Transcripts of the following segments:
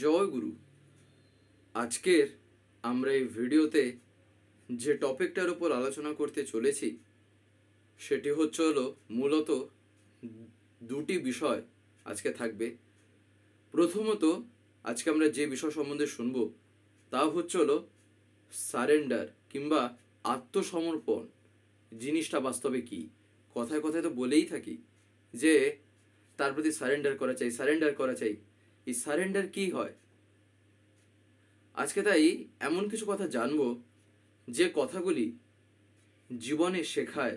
জয় গুরু। আজকের আমরা এই ভিডিওতে যে টপিকটার উপর আলোচনা করতে চলেছি সেটি হলো মূলত দুটি বিষয় আজকে থাকবে। প্রথমত, আজকে আমরা যে বিষয় সম্বন্ধে শুনব তা হলো সারেন্ডার কিংবা আত্মসমর্পণ জিনিসটা বাস্তবে কি। কথায় কথায় তো বলেই থাকি যে তার প্রতি সারেন্ডার করা চাই। এই সারেন্ডার কি হয়? আজকে তাই এমন কিছু কথা জানবো যে কথাগুলি জীবনে শেখায়।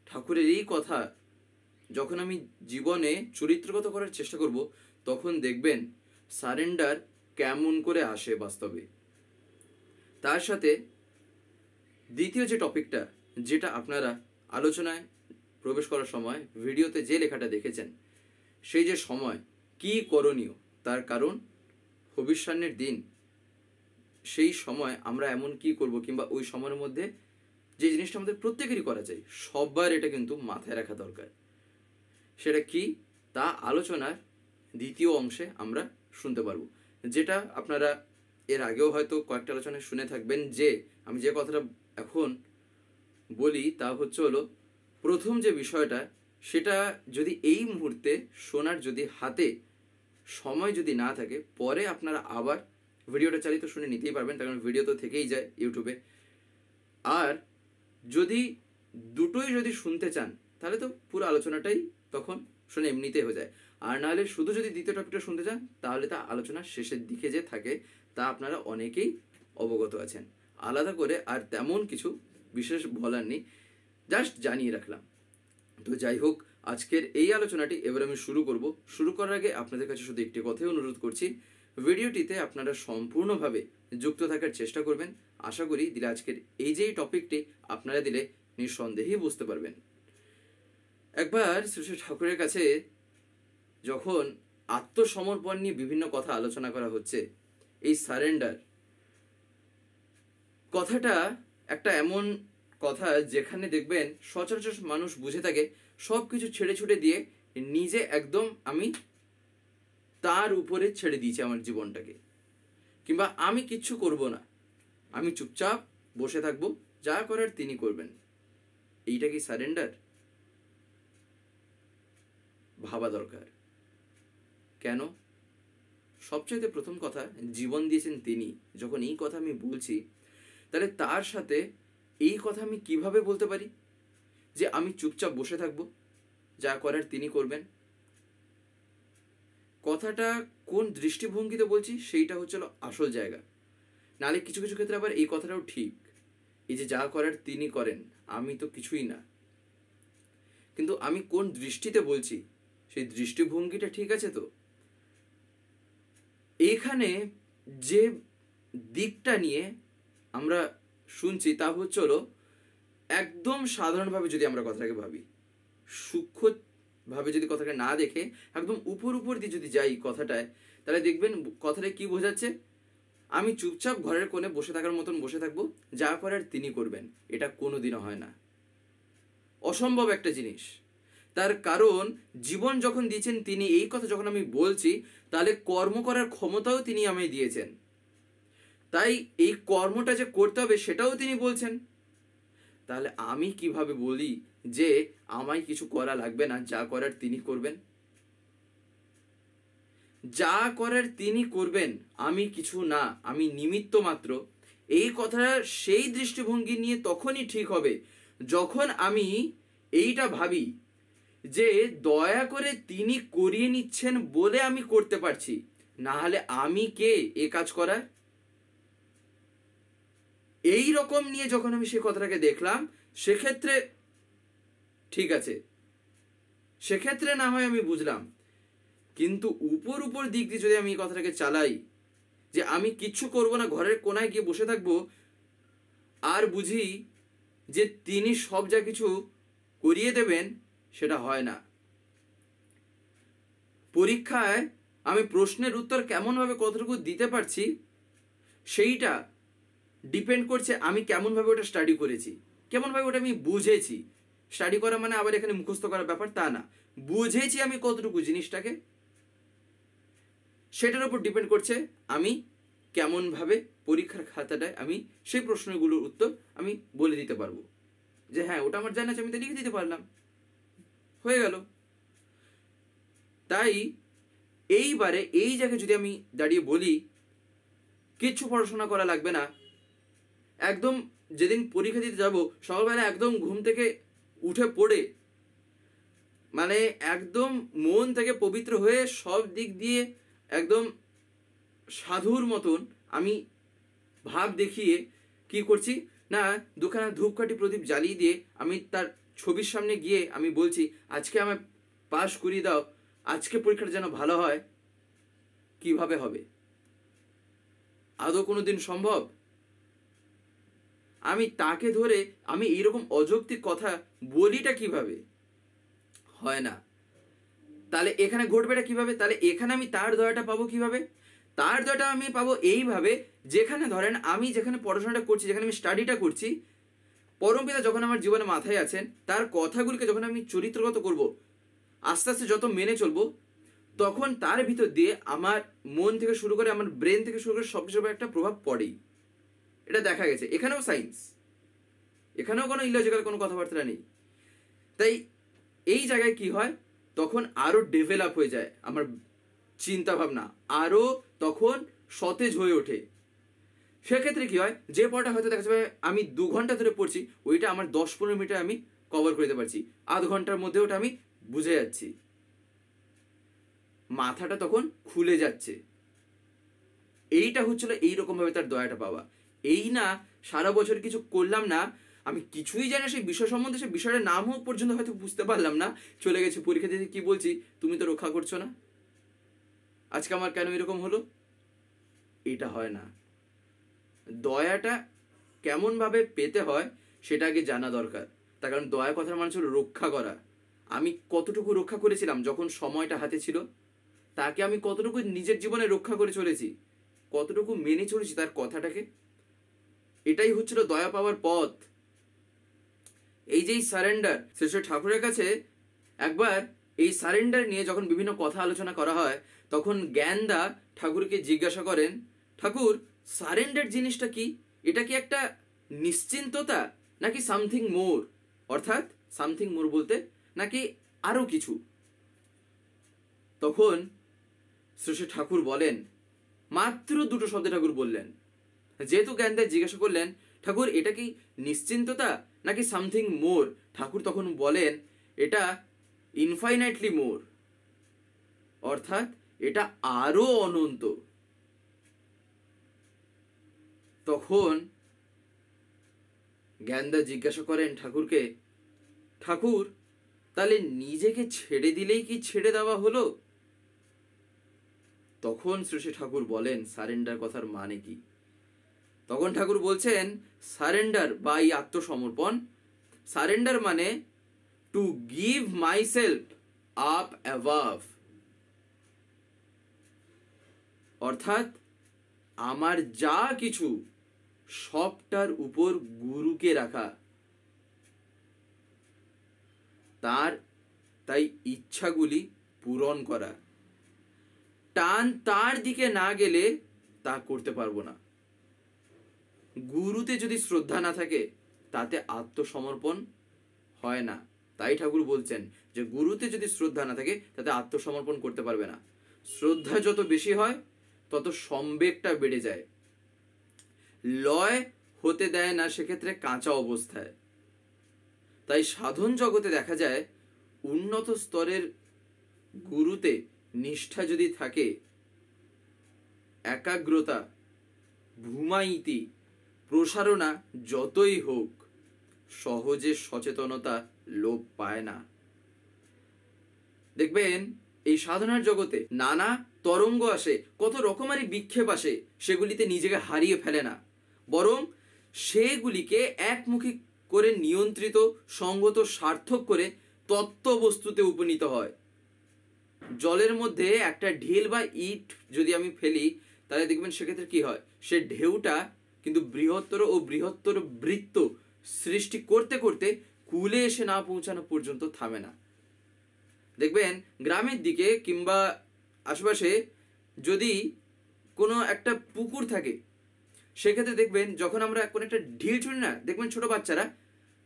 ঠাকুরের এই কথা যখন আমি জীবনে চরিত্রগত করার চেষ্টা করব তখন দেখবেন সারেন্ডার কেমন করে আসে বাস্তবে। তার সাথে দ্বিতীয় যে টপিকটা, যেটা আপনারা আলোচনায় প্রবেশ করার সময় ভিডিওতে যে লেখাটা দেখেছেন, সেই যে সময় কি করণীয়, তার কারণ ভবিষ্যতের দিন সেই সময় আমরা এমন কি করব, কিংবা ওই সময়ের মধ্যে যে জিনিসটা আমাদের প্রত্যেকেরই করা চাই, সবার এটা কিন্তু মাথায় রাখা দরকার। সেটা কি তা আলোচনার দ্বিতীয় অংশে আমরা শুনতে পারবো, যেটা আপনারা এর আগেও হয়তো কয়েকটা আলোচনায় শুনে থাকবেন। যে আমি যে কথাটা এখন বলি তা হলো প্রথম যে বিষয়টা, সেটা যদি এই মুহূর্তে শোনার যদি হাতে সময় যদি না থাকে, পরে আপনারা আবার ভিডিওটা চালিত শুনে নিতেই পারবেন, কারণ ভিডিও তো থেকেই যায় ইউটিউবে। আর যদি দুটোই যদি শুনতে চান তাহলে তো পুরো আলোচনাটাই তখন শুনে এমনিতে হয়ে যায়। আর নাহলে শুধু যদি দ্বিতীয় টপিকটা শুনতে চান তাহলে তা আলোচনার শেষের দিকে যে থাকে তা আপনারা অনেকেই অবগত আছেন। আলাদা করে আর তেমন কিছু বিশেষ বলার নেই, জাস্ট জানিয়ে রাখলাম। তো যাই হোক, আজকের এই আলোচনাটি এবার আমি শুরু করার আগে আপনাদের কাছে শুধু একটি কথাই অনুরোধ করছি, ভিডিওটিতে আপনারা সম্পূর্ণভাবে যুক্ত থাকার চেষ্টা করবেন। আশা করি দিলে আজকের এই যে টপিকটি আপনারা দিলে নিঃসন্দেহেই বুঝতে পারবেন। একবার শ্রী শ্রী ঠাকুরের কাছে যখন আত্মসমর্পণ নিয়ে বিভিন্ন কথা আলোচনা করা হচ্ছে, এই সারেন্ডার কথাটা একটা এমন কথা যেখানে দেখবেন সচরাচর মানুষ বুঝে থাকে সব কিছু ছেড়ে ছুটে দিয়ে নিজে একদম আমি তার উপরে ছেড়ে দিয়েছি আমার জীবনটাকে, কিংবা আমি কিচ্ছু করব না, আমি চুপচাপ বসে থাকবো, যা করার তিনি করবেন। এইটা কি সারেন্ডার? ভাবা দরকার। কেন? সবচাইতে প্রথম কথা, জীবন দিয়েছেন তিনি। যখন এই কথা আমি বলছি তাহলে তার সাথে এই কথা আমি কিভাবে বলতে পারি যে আমি চুপচাপ বসে থাকবো, যা করার তিনি করবেন? কথাটা কোন দৃষ্টিভঙ্গিতে বলছি সেইটা হচ্ছিল আসল জায়গা। নালে কিছু কিছু ক্ষেত্রে আবার এই কথাটাও ঠিক, এই যে যা করার তিনি করেন, আমি তো কিছুই না, কিন্তু আমি কোন দৃষ্টিতে বলছি সেই দৃষ্টিভঙ্গিটা ঠিক আছে তো? এখানে যে দিকটা নিয়ে আমরা শুনছি তা হলো একদম সাধারণভাবে যদি আমরা কথাটাকে ভাবি, সূক্ষ্মভাবে যদি কথাটাকে না দেখে একদম উপর দিয়ে যদি যাই কথাটায়, তাহলে দেখবেন কথাটা কি বোঝাচ্ছে, আমি চুপচাপ ঘরের কোণে বসে থাকার মতন বসে থাকবো, যা করার তিনি করবেন। এটা কোনোদিনও হয় না, অসম্ভব একটা জিনিস। তার কারণ জীবন যখন দিয়েছেন তিনি, এই কথা যখন আমি বলছি তাহলে কর্ম করার ক্ষমতাও তিনি আমায় দিয়েছেন। তাই এই কর্মটা যে করতে হবে সেটাও তিনি বলছেন। তাহলে আমি কিভাবে বলি যে আমায় কিছু করা লাগবে না, যা করার তিনি করবেন? যা করার তিনি করবেন, আমি কিছু না, আমি নিমিত্ত মাত্র। এই কথাটা সেই দৃষ্টিভঙ্গি নিয়ে তখনই ঠিক হবে যখন আমি এইটা ভাবি যে দয়া করে তিনি করিয়ে নিচ্ছেন বলে আমি করতে পারছি, না হলে আমি কে এ কাজ করার? এই রকম নিয়ে যখন আমি সেই কথাটাকে দেখলাম, সেক্ষেত্রে ঠিক আছে, সেক্ষেত্রে না হয় আমি বুঝলাম। কিন্তু উপর দিক দিয়ে যদি আমি এই কথাটাকে চালাই যে আমি কিচ্ছু করব না, ঘরের কোনায় গিয়ে বসে থাকবো, আর বুঝি যে তিনি সব যা কিছু করিয়ে দেবেন, সেটা হয় না। পরীক্ষায় আমি প্রশ্নের উত্তর কেমনভাবে কতটুকু দিতে পারছি সেইটা ডিপেন্ড করছে আমি কেমনভাবে ওটা স্টাডি করেছি, কেমনভাবে ওটা আমি বুঝেছি। স্টাডি করা মানে আবার এখানে মুখস্থ করার ব্যাপার তা না, বুঝেছি আমি কতটুকু জিনিসটাকে। সেটার উপর ডিপেন্ড করছে আমি কেমনভাবে পরীক্ষার খাতাটায় আমি সেই প্রশ্নগুলোর উত্তর আমি বলে দিতে পারবো, যে হ্যাঁ ওটা আমার জানা আছে, আমি তো লিখে দিতে পারলাম, হয়ে গেল। তাই এইবারে এই জায়গায় যদি আমি দাঁড়িয়ে বলি কিচ্ছু পড়াশোনা করা লাগবে না, একদম যেদিন পরীক্ষা দিতে যাব সকালবেলা একদম ঘুম থেকে উঠে পড়ে মানে একদম মন থেকে পবিত্র হয়ে সব দিক দিয়ে একদম সাধুর মতন আমি ভাব দেখিয়ে কি করছি না, দুখানা ধূপকাঠি প্রদীপ জ্বালিয়ে দিয়ে আমি তার ছবির সামনে গিয়ে আমি বলছি আজকে আমায় পাশ করিয়ে দাও, আজকে পরীক্ষাটা যেন ভালো হয়। কিভাবে হবে? আদৌ কোনো দিন সম্ভব? আমি তাকে ধরে আমি এইরকম অযৌক্তিক কথা বলিটা কিভাবে? হয় না। তাহলে এখানে ঘটবেটা কিভাবে? তাহলে এখানে আমি তার দয়াটা পাবো কিভাবে? তার দয়াটা আমি পাবো এইভাবে, যেখানে ধরেন আমি যেখানে পড়াশোনাটা করছি, যেখানে আমি স্টাডিটা করছি, পরমপিতা যখন আমার জীবনে মাথায় আছেন, তার কথাগুলিকে যখন আমি চরিত্রগত করব, আস্তে আস্তে যত মেনে চলবো, তখন তার ভিতর দিয়ে আমার মন থেকে শুরু করে আমার ব্রেন থেকে শুরু করে সব কিছুর একটা প্রভাব পড়েই। এটা দেখা গেছে। এখানেও সায়েন্স, এখানেও কোনো ইলজিক্যাল কোনো কথাবার্তা নেই। তাই এই জায়গায় কি হয়, তখন আরো ডেভেলপ হয়ে যায় আমার চিন্তা ভাবনা, আরো তখন সতেজ হয়ে ওঠে। সেক্ষেত্রে কি হয়, যে পড়াটা হয়তো দেখা যাবে আমি 2 ঘন্টা ধরে পড়ছি, ওইটা আমার 10-15 মিনিটে আমি কভার করে দিতে পারছি, আধ ঘন্টার মধ্যে ওটা আমি বুঝে যাচ্ছি, মাথাটা তখন খুলে যাচ্ছে। এইটা হচ্ছিল এইরকম ভাবে তার দয়াটা পাওয়া। এই না সারা বছর কিছু করলাম না, আমি কিছুই জানি সেই বিষয় সম্বন্ধে, সেই বিষয়ের নামও পর্যন্ত হয়তো বুঝতে পারলাম না, চলে গেছে পরীক্ষা দিতে, কি বলছি তুমি তো রক্ষা করছো না, আজকে আমার কেন এরকম হলো? এটা হয় না। দয়াটা কেমন ভাবে পেতে হয় সেটা আগে জানা দরকার। তার কারণ দয়া কথার মানে হলো রক্ষা করা। আমি কতটুকু রক্ষা করেছিলাম যখন সময়টা হাতে ছিল, তাকে আমি কতটুকু নিজের জীবনে রক্ষা করে চলেছি, কতটুকু মেনে চলেছি তার কথাটাকে, এটাই হচ্ছিল দয়া পাওয়ার পথ। এই যে সারেন্ডার, শ্রী ঠাকুরের কাছে একবার এই সারেন্ডার নিয়ে যখন বিভিন্ন কথা আলোচনা করা হয়, তখন জ্ঞানদা ঠাকুরকে জিজ্ঞাসা করেন, ঠাকুর সারেন্ডার জিনিসটা কি? এটা কি একটা নিশ্চিন্ততা নাকি সামথিং মোর? অর্থাৎ সামথিং মোর বলতে নাকি আরো কিছু? তখন শ্রী ঠাকুর বলেন, মাত্র 2টো শব্দ ঠাকুর বললেন। যেহেতু জ্ঞানদা জিজ্ঞাসা করলেন, ঠাকুর এটা কি নিশ্চিন্ততা নাকি সামথিং মোর? ঠাকুর তখন বলেন, এটা ইনফাইনাইটলি মোর, অর্থাৎ এটা আরো অনন্ত। তখন জ্ঞানদা জিজ্ঞাসা করেন ঠাকুরকে, ঠাকুর তাহলে নিজেকে ছেড়ে দিলেই কি ছেড়ে দেওয়া হলো? তখন শ্রী ঠাকুর বলেন সারেন্ডার কথার মানে কি? তখন ঠাকুর বলছেন, সারেন্ডার বা এই আত্মসমর্পণ, সারেন্ডার মানে to give myself up above, অর্থাৎ আমার যা কিছু সবটার উপর গুরুকে রাখা, তার তাই ইচ্ছাগুলি পূরণ করা। টান তার দিকে না গেলে তা করতে পারবো না। গুরুতে যদি শ্রদ্ধা না থাকে তাতে আত্মসমর্পণ হয় না। তাই ঠাকুর বলছেন যে গুরুতে যদি শ্রদ্ধা না থাকে তাতে আত্মসমর্পণ করতে পারবে না। শ্রদ্ধা যত বেশি হয় তত সম্বেগটা বেড়ে যায়, লয় হতে দেয় না সেক্ষেত্রে কাঁচা অবস্থায়। তাই সাধন জগতে দেখা যায় উন্নত স্তরের গুরুতে নিষ্ঠা যদি থাকে, একাগ্রতা, ভূমাইতি, প্রসারণা যতই হোক, সহজে সচেতনতা লোপ পায় না। দেখবেন এই সাধনার জগতে নানা তরঙ্গ আসে, কত রকমারি বিক্ষেপ আসে, সেগুলিতে নিজেকে হারিয়ে ফেলে না, বরং সেগুলিকে একমুখী করে নিয়ন্ত্রিত, সঙ্গত, সার্থক করে তত্ত্ববস্তুতে উপনীত হয়। জলের মধ্যে একটা ঢিল বা ইট যদি আমি ফেলি, তাহলে দেখবেন সেক্ষেত্রে কি হয়, সে ঢেউটা কিন্তু বৃহত্তর ও বৃহত্তর বৃত্ত সৃষ্টি করতে করতে কূলে এসে না পৌঁছানো পর্যন্ত থামে না। দেখবেন গ্রামের দিকে কিংবা আশেপাশে যদি কোনো একটা পুকুর থাকে, সেক্ষেত্রে দেখবেন যখন আমরা কোনো একটা ঢিল ছুঁড়ি না, দেখবেন ছোট বাচ্চারা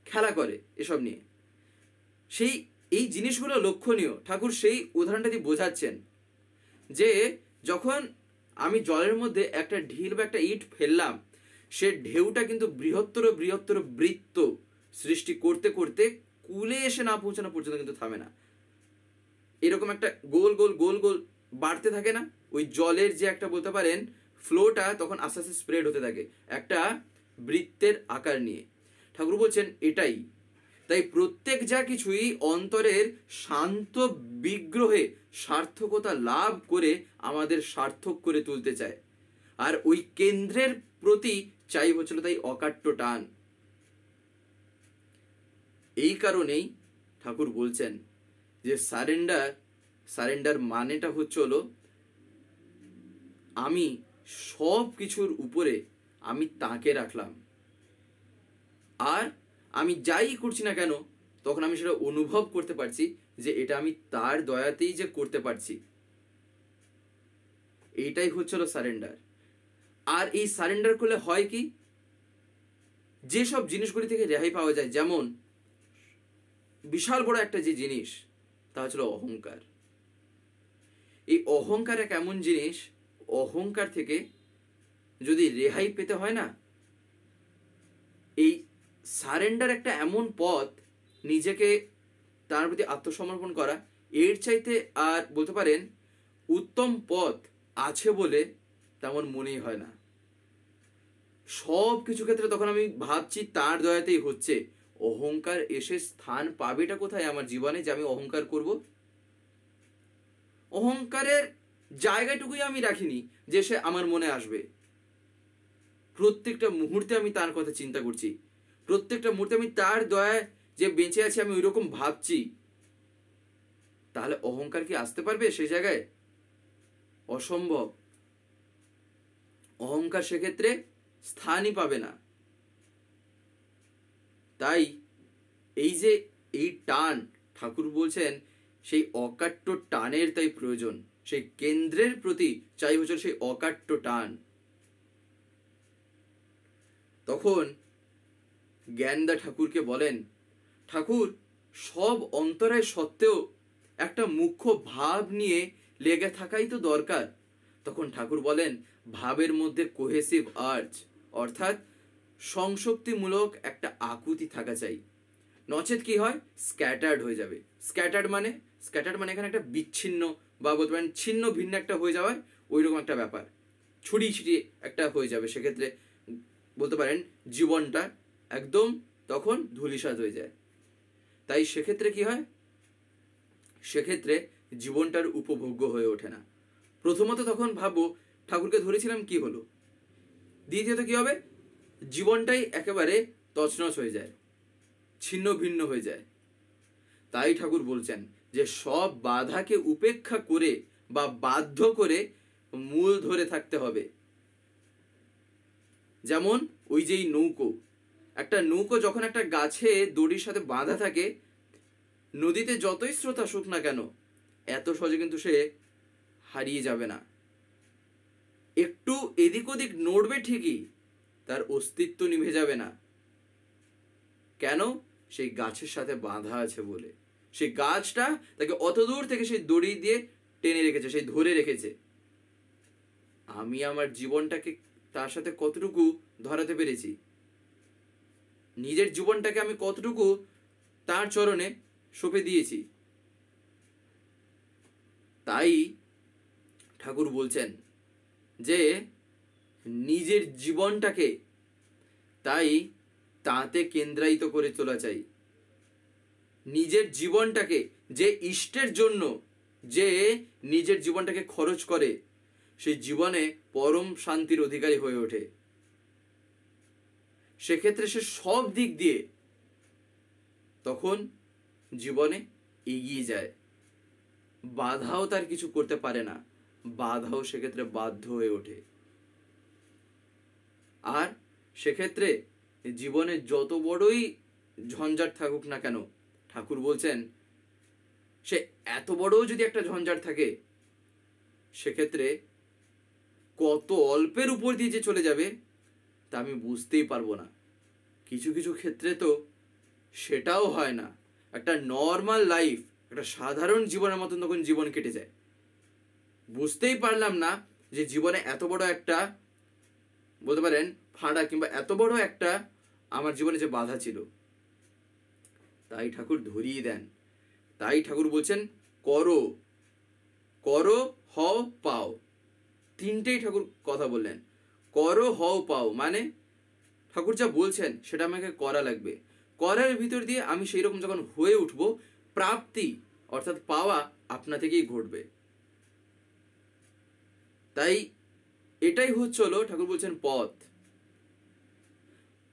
খেলা করে এসব নিয়ে। সেই এই জিনিসগুলো লক্ষণীয়। ঠাকুর সেই উদাহরণটা দিয়ে বোঝাচ্ছেন যে যখন আমি জলের মধ্যে একটা ঢিল বা একটা ইট ফেললাম, সে ঢেউটা কিন্তু বৃহত্তর বৃহত্তর বৃত্ত সৃষ্টি করতে করতে কূলে এসে না পৌঁছানো পর্যন্ত কিন্তু থামে না। এরকম একটা গোল গোল গোল গোল বাড়তে থাকে না, ওই জলের যে একটা বলতে পারেন ফ্লোটা তখন আস্তে আস্তে স্প্রেড হতে থাকে একটা বৃত্তের আকার নিয়ে। ঠাকুর বলছেন এটাই। তাই প্রত্যেক যা কিছুই অন্তরের শান্ত বিগ্রহে সার্থকতা লাভ করে আমাদের সার্থক করে তুলতে চায়, আর ওই কেন্দ্রের প্রতি চাই হচ্ছিল তাই অকাট্য টান। এই কারণেই ঠাকুর বলছেন যে সারেন্ডার মানেটা হচ্ছে হলো আমি সব কিছুর উপরে আমি তাকে রাখলাম, আর আমি যাই করছি না কেন তখন আমি সেটা অনুভব করতে পারছি যে এটা আমি তার দয়াতেই যে করতে পারছি। এইটাই হচ্ছিল সারেন্ডার। আর এই সারেন্ডার করলে হয় কি, যেসব জিনিসগুলি থেকে রেহাই পাওয়া যায়, যেমন বিশাল বড় একটা যে জিনিস তা হচ্ছিল অহংকার। এই অহংকার এক এমন জিনিস, অহংকার থেকে যদি রেহাই পেতে হয় না, এই সারেন্ডার একটা এমন পথ, নিজেকে তার প্রতি আত্মসমর্পণ করা, এর চাইতে আর বলতে পারেন উত্তম পথ আছে বলে তেমন মনেই হয় না। সব কিছু ক্ষেত্রে তখন আমি ভাবছি তার দয়াতেই হচ্ছে। অহংকার এসে স্থান পাবেটা কোথায় আমার জীবনে যে আমি অহংকার করব? অহংকারের জায়গাটুকুই আমি রাখিনি যে সে আমার মনে আসবে। প্রত্যেকটা মুহূর্তে আমি তার কথা চিন্তা করছি, প্রত্যেকটা মুহূর্তে আমি তার দয়ায় যে বেঁচে আছি আমি ওইরকম ভাবছি। তাহলে অহংকার কি আসতে পারবে সেই জায়গায়? অসম্ভব। অহংকার সেক্ষেত্রে স্থানই পাবে না। তাই এই যে এই টান, ঠাকুর বলছেন সেই অকাট্য টানের তাই প্রয়োজন। সেই কেন্দ্রের প্রতি চাই হচ্ছে সেই অকাট্য টান। তখন জ্ঞানদা ঠাকুরকে বলেন, ঠাকুর সব অন্তরায় সত্ত্বেও একটা মুখ্য ভাব নিয়ে লেগে থাকাই তো দরকার। তখন ঠাকুর বলেন ভাবের মধ্যে কোহেসিভ আর্চ, অর্থাৎ সংশক্তিমূলক একটা আকুতি থাকা চাই, নচেত কি হয়, স্ক্যাটার্ড হয়ে যাবে। স্ক্যাটার্ড মানে এখানে একটা বিচ্ছিন্ন বা বলতে পারেন ছিন্ন ভিন্ন একটা হয়ে যাওয়ার ওই রকম একটা ব্যাপার, ছড়িয়ে ছিটিয়ে একটা হয়ে যাবে। সেক্ষেত্রে বলতে পারেন জীবনটা একদম তখন ধূলিসাৎ হয়ে যায়। তাই সেক্ষেত্রে কি হয়, সেক্ষেত্রে জীবনটার উপভোগ্য হয়ে ওঠে না। প্রথমত তখন ভাববো ঠাকুরকে ধরেছিলাম কি হলো, দ্বিতীয়ত কি হবে, জীবনটাই একেবারে তছনছ হয়ে যায়, ছিন্ন ভিন্ন হয়ে যায়। তাই ঠাকুর বলছেন যে সব বাধাকে উপেক্ষা করে বা বাধ্য করে মূল ধরে থাকতে হবে। যেমন ওই যেই নৌকো, একটা নৌকো যখন একটা গাছে দড়ির সাথে বাঁধা থাকে, নদীতে যতই স্রোত আসুক না কেন এত সহজে কিন্তু সে হারিয়ে যাবে না। একটু এদিক ওদিক নড়বে ঠিকই, তার অস্তিত্ব নিভে যাবে না। কেন? সেই গাছের সাথে বাঁধা আছে বলে। সেই গাছটা তাকে অত দূর থেকে সেই দড়ি দিয়ে টেনে রেখেছে, সেই ধরে রেখেছে। আমি আমার জীবনটাকে তার সাথে কতটুকু ধরাতে পেরেছি, নিজের জীবনটাকে আমি কতটুকু তার চরণে সঁপে দিয়েছি। তাই ঠাকুর বলছেন যে নিজের জীবনটাকে তাই তাতে কেন্দ্রায়িত করে তোলা চাই। নিজের জীবনটাকে যে ইষ্টের জন্য যে নিজের জীবনটাকে খরচ করে, সেই জীবনে পরম শান্তির অধিকারী হয়ে ওঠে। সেক্ষেত্রে সে সব দিক দিয়ে তখন জীবনে এগিয়ে যায়, বাধাও তার কিছু করতে পারে না, বাধাও সেক্ষেত্রে বাধ্য হয়ে ওঠে। আর সেক্ষেত্রে জীবনে যত বড়ই ঝঞ্ঝাট থাকুক না কেন, ঠাকুর বলছেন সে এত বড়ও যদি একটা ঝঞ্ঝাট থাকে, সেক্ষেত্রে কত অল্পের উপর দিয়ে যে চলে যাবে তা আমি বুঝতেই পারবো না। কিছু কিছু ক্ষেত্রে তো সেটাও হয় না, একটা নর্মাল লাইফ, একটা সাধারণ জীবনের মতন তখন জীবন কেটে যায়। বুঝতেই পারলাম না যে জীবনে এত বড় একটা, বলতে পারেন ফাঁড়া, কিংবা এত বড় একটা আমার জীবনে যে বাধা ছিল। তাই ঠাকুর ধরিয়ে দেন, তাই ঠাকুর বলছেন করো, করো হও পাও। তিনটেই ঠাকুর কথা বললেন, করো হও পাও, মানে ঠাকুর যা বলছেন সেটা আমাকে করা লাগবে। করার ভিতর দিয়ে আমি সেই রকম যখন হয়ে উঠব, প্রাপ্তি অর্থাৎ পাওয়া আপনা থেকেই ঘটবে। তাই এটাই হলো ঠাকুর বলছেন পথ।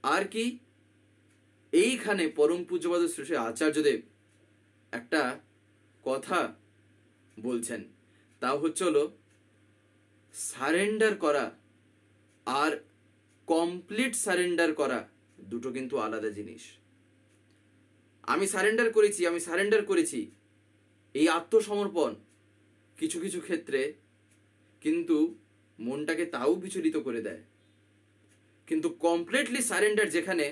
আর কি, এইখানে পরম পূজ্যপাদ শ্রী শ্রী আচার্যদেব একটা কথা বলছেন, তা হলো সারেন্ডার করা আর কমপ্লিট সারেন্ডার করা দুটো কিন্তু আলাদা জিনিস। আমি সারেন্ডার করেছি, এই আত্মসমর্পণ কিছু কিছু ক্ষেত্রে কিন্তু মনটাকে তাও বিচলিত করে দেয়। কিন্তু কমপ্লিটলি সারেন্ডার যেখানে,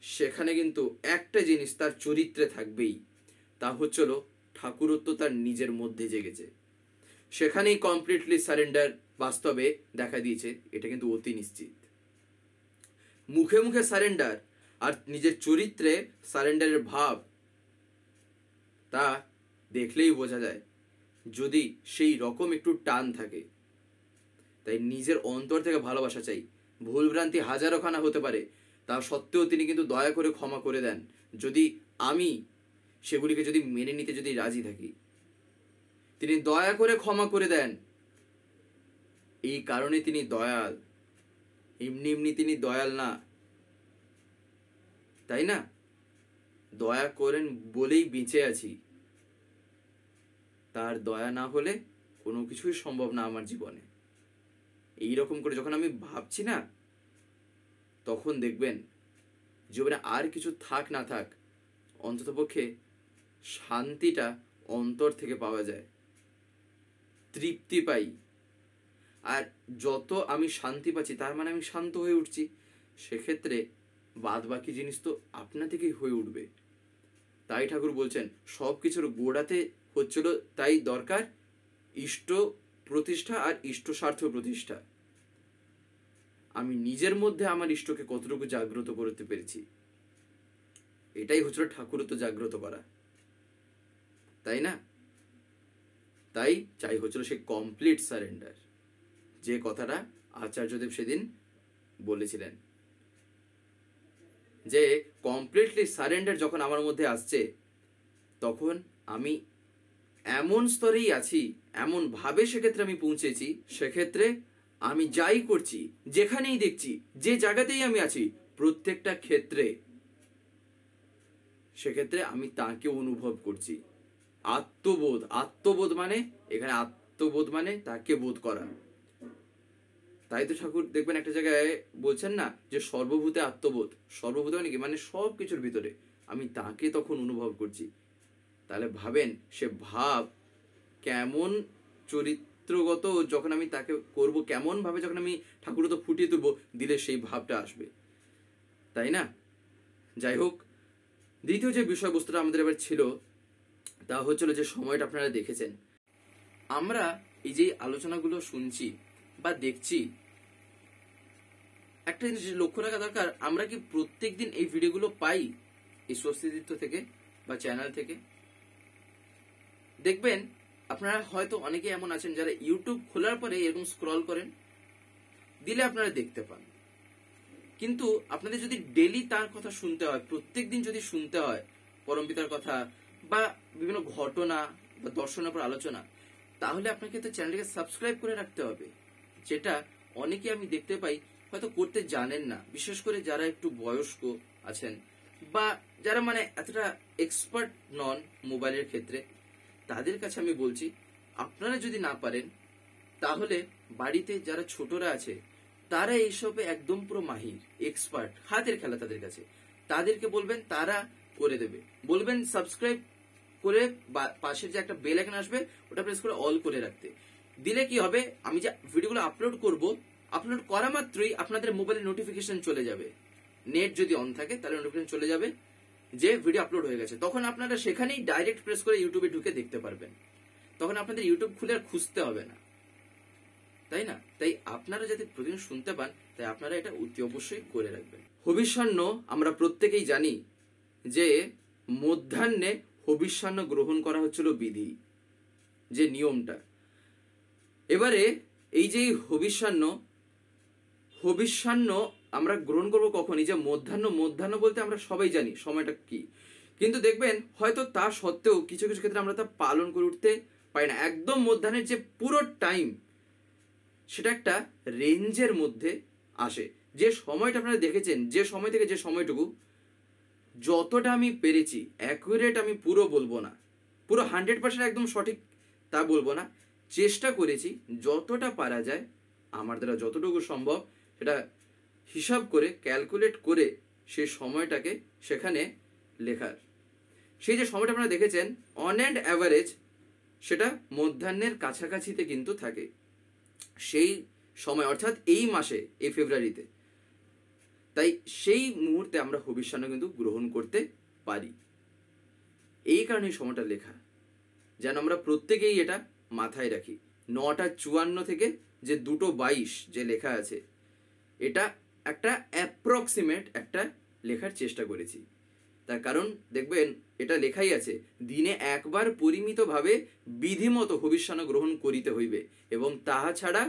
সেখানে কিন্তু একটা জিনিস তার চরিত্রে থাকবেই, তা হলো ঠাকুরত্ব তার নিজের মধ্যে জেগেছে। সেখানেই কমপ্লিটলি সারেন্ডার বাস্তবে দেখা দিয়েছে, এটা কিন্তু অতি নিশ্চিত। মুখে মুখে সারেন্ডার আর নিজের চরিত্রে সারেন্ডারের ভাব, তা দেখলেই বোঝা যায় যদি সেই রকম একটু টান থাকে। তাই নিজের অন্তর থেকে ভালোবাসা চাই। ভুলভ্রান্তি হাজারোখানা হতে পারে, তা সত্ত্বেও তিনি কিন্তু দয়া করে ক্ষমা করে দেন, যদি আমি সেগুলিকে যদি মেনে নিতে যদি রাজি থাকি। তিনি দয়া করে ক্ষমা করে দেন, এই কারণে তিনি দয়াল। এমনি এমনি তিনি দয়াল না, তাই না? দয়া করেন বলেই বেঁচে আছি। তার দয়া না হলে কোনো কিছুই সম্ভব না আমার জীবনে। এই রকম করে যখন আমি ভাবছি না, তখন দেখবেন জীবনে আর কিছু থাক না থাক, অন্ততপক্ষে শান্তিটা অন্তর থেকে পাওয়া যায়, তৃপ্তি পাই। আর যত আমি শান্তি পাচ্ছি তার মানে আমি শান্ত হয়ে উঠছি, সেক্ষেত্রে বাদ বাকি জিনিস তো আপনা থেকেই হয়ে উঠবে। তাই ঠাকুর বলছেন সব কিছুর গোড়াতে হচ্ছিল তাই দরকার ইষ্ট প্রতিষ্ঠা আর ইষ্ট স্বার্থ প্রতিষ্ঠা। আমি নিজের মধ্যে আমার ইষ্টকে কতটুকু জাগ্রত করতে পেরেছি, এটাই হচ্ছিল ঠাকুরত্ব জাগ্রত করা, তাই না? তাই চাই হচ্ছিল সে কমপ্লিট সারেন্ডার, যে কথাটা আচার্যদেব সেদিন বলেছিলেন, যে কমপ্লিটলি সারেন্ডার যখন আমার মধ্যে আসছে, তখন আমি এমন স্তরেই আছি, এমন ভাবে সেক্ষেত্রে আমি পৌঁছেছি, সেক্ষেত্রে আমি যাই করছি, যেখানেই দেখছি, যে জায়গাতেই আমি আছি, প্রত্যেকটা ক্ষেত্রে সেক্ষেত্রে আমি তাকে অনুভব করছি। আত্মবোধ, আত্মবোধ মানে এখানে আত্মবোধ মানে তাকে বোধ করা। তাই তো ঠাকুর দেখবেন একটা জায়গায় বলছেন না, যে সর্বভূতে আত্মবোধ। সর্বভূতে মানে কি, মানে সব কিছুর ভিতরে আমি তাকে তখন অনুভব করছি। তাহলে ভাবেন সে ভাব কেমন চরিত্রগত, যখন আমি তাকে করব, কেমন ভাবে যখন আমি ঠাকুরত্ব ফুটিয়ে তুলবো, দিলে সেই ভাবটা আসবে, তাই না? যাই হোক, দ্বিতীয় যে বিষয়বস্তুটা আমাদের এবার ছিল, তা হচ্ছিল যে সময়টা আপনারা দেখেছেন, আমরা এই যে আলোচনাগুলো শুনছি বা দেখছি, একটা জিনিস লক্ষ্য রাখা দরকার, আমরা কি প্রত্যেক দিন এই ভিডিওগুলো পাই এই স্বস্তিতীর্থ থেকে বা চ্যানেল থেকে? দেখবেন আপনারা হয়তো অনেকে এমন আছেন যারা ইউটিউব খোলার পরে এরকম স্ক্রল করেন, দিলে আপনারা দেখতে পান। কিন্তু আপনাদের যদি ডেলি তার কথা শুনতে হয়, প্রত্যেক দিন যদি শুনতে হয় পরমপিতার কথা বা বিভিন্ন ঘটনা বা দর্শনের উপর আলোচনা, তাহলে আপনাকে তো চ্যানেলটাকে সাবস্ক্রাইব করে রাখতে হবে, যেটা অনেকে আমি দেখতে পাই হয়তো করতে জানেন না। বিশেষ করে যারা একটু বয়স্ক আছেন বা যারা মানে এতটা এক্সপার্ট নন মোবাইলের ক্ষেত্রে, তাদের কাছে আমি বলছি, আপনারা যদি না পারেন তাহলে বাড়িতে যারা ছোটরা আছে, তারা এইসবে একদম পুরো মাহির, এক্সপার্ট, হাতের খেলা তাদের কাছে, তাদেরকে বলবেন, তারা করে দেবে। বলবেন সাবস্ক্রাইব করে পাশের যে একটা বেল আইকন আসবে, ওটা প্রেস করে অল করে রাখতে। দিলে কি হবে, আমি যে ভিডিওগুলো আপলোড করব, আপলোড করা মাত্রই আপনাদের মোবাইলে নোটিফিকেশন চলে যাবে। নেট যদি অন থাকে তাহলে নোটিফিকেশন চলে যাবে যে ভিডিও আপলোড হয়ে গেছে। তখন আপনারা সেখানেই ডাইরেক্ট প্রেস করে ইউটিউবে ঢুকে দেখতে পারবেন। তখন আপনাদের ইউটিউব খুলে আর খুঁজতে হবে না, তাই না? তাই আপনারা যাতে প্রতিদিন শুনতে পান, তাই আপনারা এটা অতি অবশ্যই করে রাখবেন। হবিষ্যান্ন আমরা প্রত্যেকেই জানি যে মধ্যাহ্নে হবিষ্যান্ন গ্রহণ করা হচ্ছিল বিধি, যে নিয়মটা। এবারে এই যে হবিষ্যান্ন আমরা গ্রহণ করবো কখন? এই যে মধ্যাহ্ন বলতে আমরা সবাই জানি সময়টা কি, কিন্তু দেখবেন হয়তো তা সত্ত্বেও কিছু কিছু ক্ষেত্রে আমরা তা পালন করে উঠতে পারি না। একদম মধ্যাহ্নের যে পুরো টাইম, সেটা একটা রেঞ্জের মধ্যে আসে। যে সময়টা আপনারা দেখেছেন, যে সময় থেকে যে সময়টুকু, যতটা আমি পেরেছি অ্যাকুরেট আমি পুরো বলবো না, পুরো 100% একদম সঠিক তা বলবো না, চেষ্টা করেছি যতটা পারা যায় আমার দ্বারা যতটুকু সম্ভব সেটা হিসাব করে ক্যালকুলেট করে সেই সময়টাকে সেখানে লেখার। সেই যে সময়টা আপনারা দেখেছেন অন অ্যান্ড অ্যাভারেজ সেটা মধ্যাহ্নের কাছাকাছিতে কিন্তু থাকে সেই সময়, অর্থাৎ এই মাসে, এই ফেব্রুয়ারিতে। তাই সেই মুহূর্তে আমরা হবিষ্যান্ন কিন্তু গ্রহণ করতে পারি। এই কারণে সময়টা লেখা, যেন আমরা প্রত্যেকেই এটা মাথায় রাখি। 9:54 থেকে যে 2:22 যে লেখা আছে, এটা একটা অ্যাপ্রক্সিমেট একটা লেখার চেষ্টা করেছি। তার কারণ দেখবেন এটা লেখাই আছে, দিনে একবার পরিমিতভাবে বিধিমতো হবিষ্যান্ন গ্রহণ করিতে হইবে, এবং তাহা ছাড়া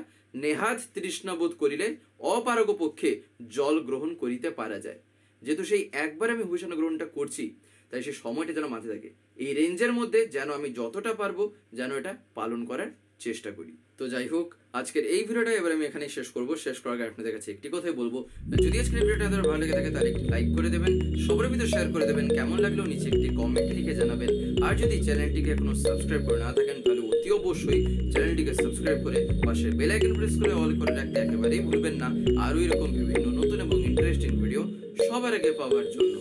নেহাত তৃষ্ণাবোধ করিলে অপারগ পক্ষে জল গ্রহণ করিতে পারা যায়। যেহেতু সেই একবার আমি হবিষ্যান্ন গ্রহণটা করছি, তাই সেই সময়টা যেন মাথায় থাকে, এই রেঞ্জের মধ্যে যেন আমি যতটা পারবো যেন এটা পালন করার চেষ্টা করি। তো যাই হোক, আজকের এই ভিডিওটা এবার আমি এখানে শেষ করবো। শেষ করার আগে আপনাদের কাছে একটি কথাই বলবো, যদি আজকের ভিডিওটা আপনাদের ভালো লেগে থাকে তাহলে একটি লাইক করে দেবেন, সবার ভিতরে শেয়ার করে দেবেন, কেমন লাগলেও নিচে একটি কমেন্ট লিখে জানাবেন। আর যদি চ্যানেলটিকে এখনো সাবস্ক্রাইব করে না থাকেন তাহলে অতি অবশ্যই চ্যানেলটিকে সাবস্ক্রাইব করে পাশে বেল আইকন প্রেস করে অল করে রাখতে একেবারেই ভুলবেন না, আরও এরকম বিভিন্ন নতুন এবং ইন্টারেস্টিং ভিডিও সবার আগে পাওয়ার জন্য।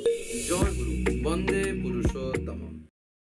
জয় গুরু, বন্দে পুরুষোত্তম।